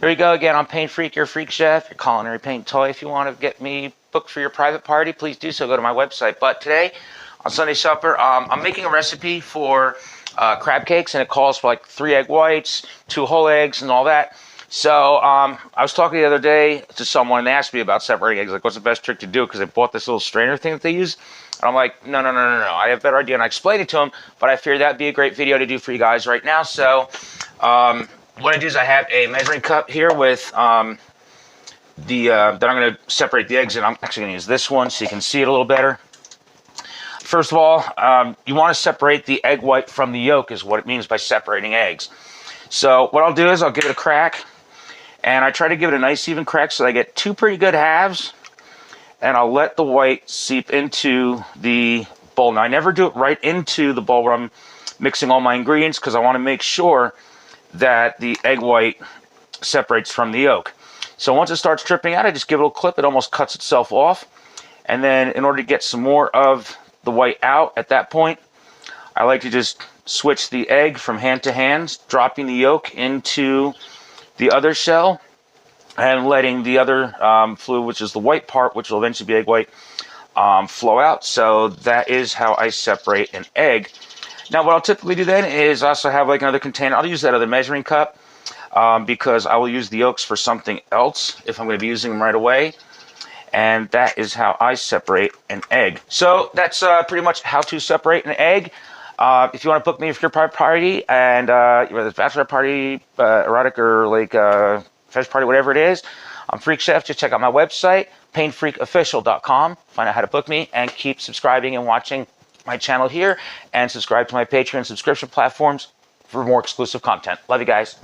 Here we go again. I'm Paint Freak, your freak chef, your culinary paint toy. If you want to get me booked for your private party, please do so. Go to my website. But today, on Sunday supper, I'm making a recipe for crab cakes, and it calls for like 3 egg whites, 2 whole eggs, and all that. So I was talking the other day to someone, and they asked me about separating eggs, like what's the best trick to do, because they bought this little strainer thing that they use. And I'm like, no, I have a better idea. And I explained it to them, but I figured that'd be a great video to do for you guys right now. So what I do is I have a measuring cup here with that I'm going to separate the eggs in. I'm actually going to use this one so you can see it a little better. First of all, you want to separate the egg white from the yolk is what it means by separating eggs. So what I'll do is I'll give it a crack, and I try to give it a nice even crack so I get 2 pretty good halves, and I'll let the white seep into the bowl. Now I never do it right into the bowl where I'm mixing all my ingredients, because I want to make sure that the egg white separates from the yolk. So once it starts dripping out, I just give it a little clip. It almost cuts itself off. And then in order to get some more of the white out at that point, I like to just switch the egg from hand to hand, dropping the yolk into the other shell and letting the other fluid, which is the white part, which will eventually be egg white, flow out. So that is how I separate an egg. Now what I'll typically do then is also have like another container. I'll use that other measuring cup because I will use the yolks for something else if I'm going to be using them right away. And that is how I separate an egg. So that's pretty much how to separate an egg. If you want to book me for your private party, and whether it's bachelor party, erotic, or like fetish party, whatever it is, I'm Freak Chef. Just check out my website, paintfreakofficial.com. Find out how to book me, and keep subscribing and watching my channel here, and subscribe to my Patreon subscription platforms for more exclusive content. Love you guys.